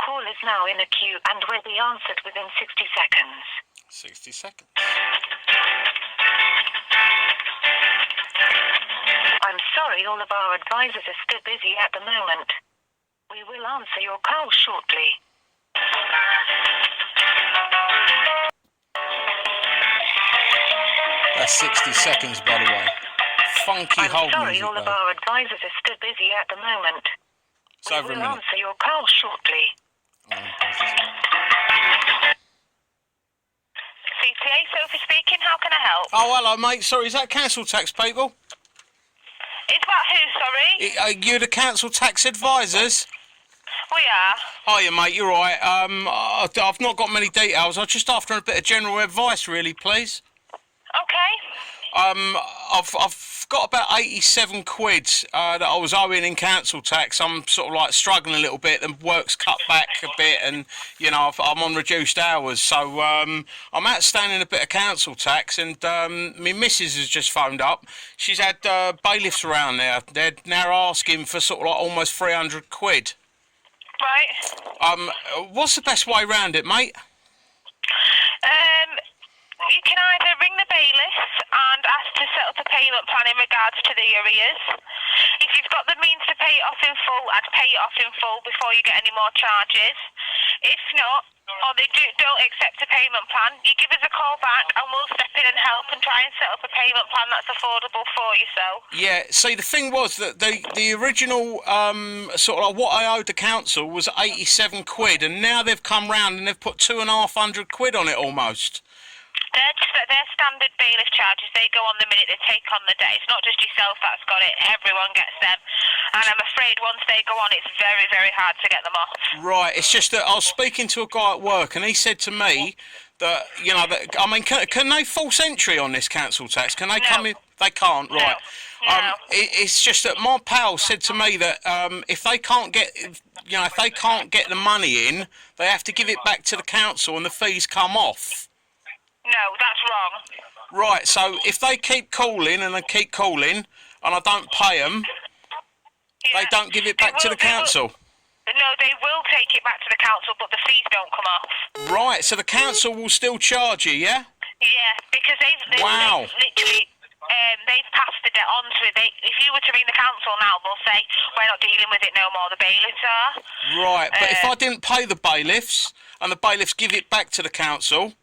call is now in a queue and will be answered within 60 seconds. 60 seconds. I'm sorry, all of our advisors are still busy at the moment. We will answer your call shortly. That's 60 seconds, by the way. Funky hold I'm sorry, music, all of though. our advisors are still busy at the moment. It's We over a will minute. answer your call shortly. CTA, Sophie speaking. How can I help? Oh, hello, mate. Sorry, is that council tax people? Is that who, sorry? You're the council tax advisors? We are. Hiya, mate. You're right. I've not got many details. I'm just after a bit of general advice, really, please. Okay. I've got about 87 quid that I was owing in council tax. I'm sort of like struggling a little bit. The work's cut back a bit, and you know I'm on reduced hours, so I'm outstanding a bit of council tax. And my missus has just phoned up. She's had bailiffs around there. They're now asking for sort of like almost 300 quid. Right. What's the best way round it, mate? You can either ring the bailiff and ask to set up a payment plan in regards to the arrears. If you've got the means to pay it off in full, I'd pay it off in full before you get any more charges. If not, or they don't accept a payment plan, you give us a call back and we'll step in and help and try and set up a payment plan that's affordable for yourself. Yeah, see, the thing was that the original sort of like what I owed the council was 87 quid, and now they've come round and they've put 2,500 quid on it almost. They're standard bailiff charges. They go on the minute they take on the day. It's not just yourself that's got it. Everyone gets them. And I'm afraid once they go on, it's very, very hard to get them off. Right, it's just that I was speaking to a guy at work and he said to me that, you know, that, I mean, can they false entry on this council tax? Can they come in? They can't, right. No. It's just that my pal said to me that if they can't get, you know, if they can't get the money in, they have to give it back to the council and the fees come off. No, that's wrong. Right, so if they keep calling and they keep calling and I don't pay them, they don't give it back to the council. No, they will take it back to the council, but the fees don't come off. Right, so the council will still charge you, yeah? Yeah, because they've literally, they've passed the debt on to it. If you were to ring the council now, they'll say, we're not dealing with it no more, the bailiffs are. Right, but if I didn't pay the bailiffs and the bailiffs give it back to the council,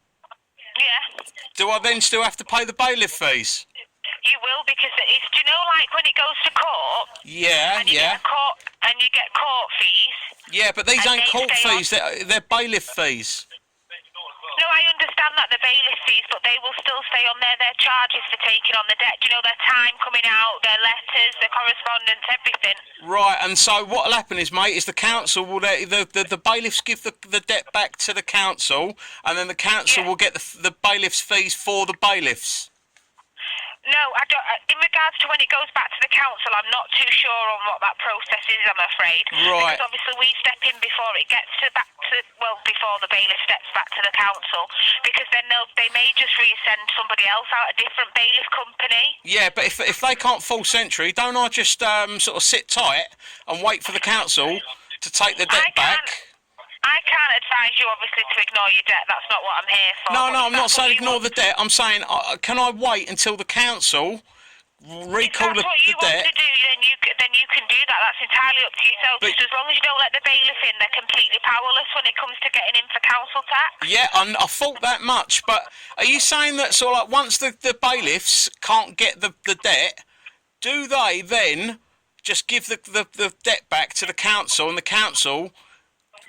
yeah. do I then still have to pay the bailiff fees? You will, because it's, do you know, like when it goes to court? Yeah, and you yeah. Get court fees. Yeah, but these ain't court fees, they're bailiff fees. No, I understand that, the bailiff fees, but they will still stay on there. Their charges for taking on the debt. Do you know, their time coming out, their letters, their correspondence, everything. Right, and so what'll happen is, mate, is the council will the bailiffs give the debt back to the council, and then the council will get the bailiffs' fees for the bailiffs. No, I don't. In regards to when it goes back to the council, I'm not too sure on what that process is, I'm afraid. Right. Because obviously we step in before it gets before the bailiff steps back to the council, because then they may just resend somebody else out, a different bailiff company. Yeah, but if they can't false entry, don't I just sort of sit tight and wait for the council to take the debt back? I can't advise you, obviously, to ignore your debt. That's not what I'm here for. No, I'm not saying ignore the debt. I'm saying, can I wait until the council recall the debt? If that's what you want to do, then you can do that. That's entirely up to yourself. Just as long as you don't let the bailiff in, they're completely powerless when it comes to getting in for council tax. Yeah, I thought that much. But are you saying that sort of like once the bailiffs can't get the debt, do they then just give the debt back to the council and the council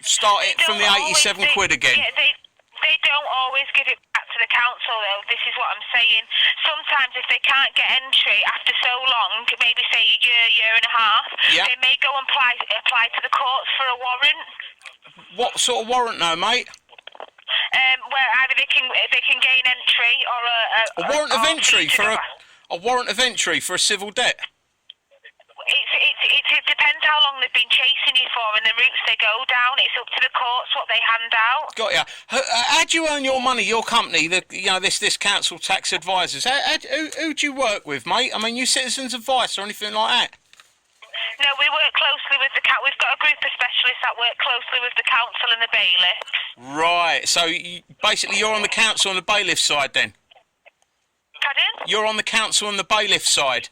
start it from the 87 quid again? Yeah, they don't always give it back to the council, though. This is what I'm saying. Sometimes if they can't get entry after so long, maybe say a year and a half, they may go and apply to the courts for a warrant. What sort of warrant though, mate? Where either they can gain entry or a warrant of entry for a warrant of entry for a civil debt. It depends how long they've been chasing you for and the routes they go down. It's up to the courts what they hand out. Got ya. How do you earn your money, your company, this council tax advisors? Who do you work with, mate? I mean, you Citizens Advice or anything like that? No, we work closely with the We've got a group of specialists that work closely with the council and the bailiffs. Right. So basically, you're on the council and the bailiff side then. Pardon? You're on the council and the bailiff side.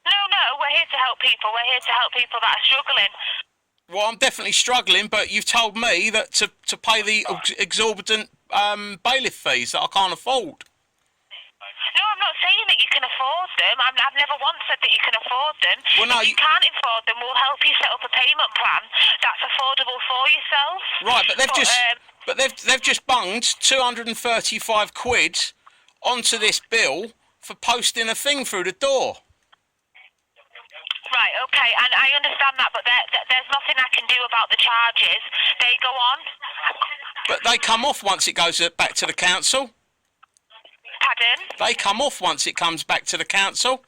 No, we're here to help people. We're here to help people that are struggling. Well, I'm definitely struggling, but you've told me that to pay the exorbitant bailiff fees that I can't afford. No, I'm not saying that you can afford them. I've never once said that you can afford them. Well, no, if you can't afford them, we'll help you set up a payment plan that's affordable for yourself. Right, but they've just bunged 235 quid onto this bill for posting a thing through the door. Right, okay, and I understand that, but there's nothing I can do about the charges. They go on. But they come off once it goes back to the council. Pardon? They come off once it comes back to the council.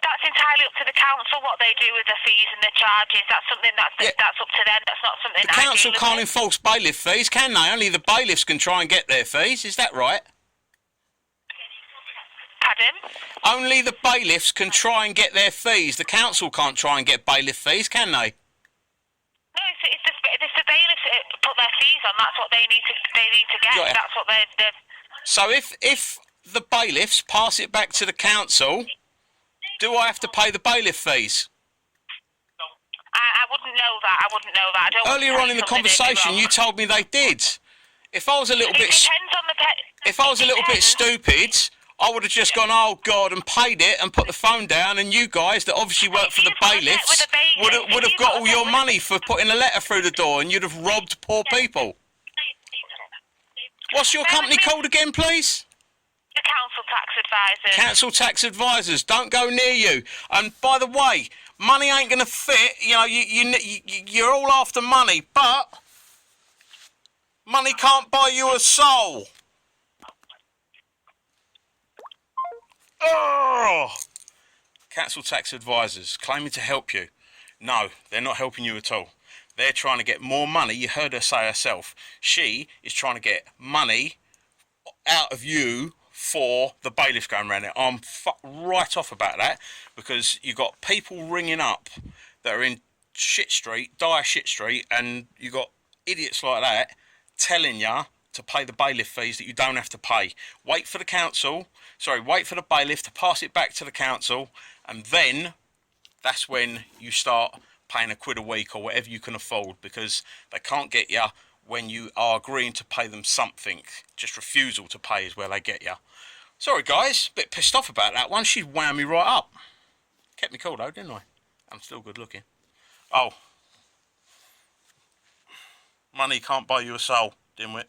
That's entirely up to the council what they do with the fees and the charges. That's something that's up to them. That's not something The council can't enforce bailiff fees, can they? Only the bailiffs can try and get their fees. Is that right? Pardon? Only the bailiffs can try and get their fees. The council can't try and get bailiff fees, can they? No, it's the bailiffs that put their fees on. That's what they need to get. Yeah. That's what they're. So if the bailiffs pass it back to the council, do I have to pay the bailiff fees? I wouldn't know that. I wouldn't know that. I don't Earlier on in the conversation, you told me they did. If I was a little bit, depends on the if I was a little bit stupid, I would have just gone, oh God, and paid it and put the phone down. And you guys that obviously work for the bailiffs would have got all your money for putting a letter through the door, and you'd have robbed poor people. What's your company called again, please? The council tax advisors. Council tax advisors. Don't go near you. And by the way, money ain't gonna fit. You know, you're all after money, but money can't buy you a soul. Oh! Council tax advisors claiming to help you. No, they're not helping you at all. They're trying to get more money. You heard her say herself. She is trying to get money out of you for the bailiffs going around it. I'm right off about that, because you got people ringing up that are in dire shit street, and you got idiots like that telling you to pay the bailiff fees that you don't have to pay. Wait for the bailiff to pass it back to the council, and then that's when you start paying £1 a week or whatever you can afford, because they can't get you when you are agreeing to pay them something. Just refusal to pay is where they get you. Sorry guys, bit pissed off about that one. She wound me right up. Kept me cool though, didn't I? I'm still good looking. Oh. Money can't buy you a soul, dimwit.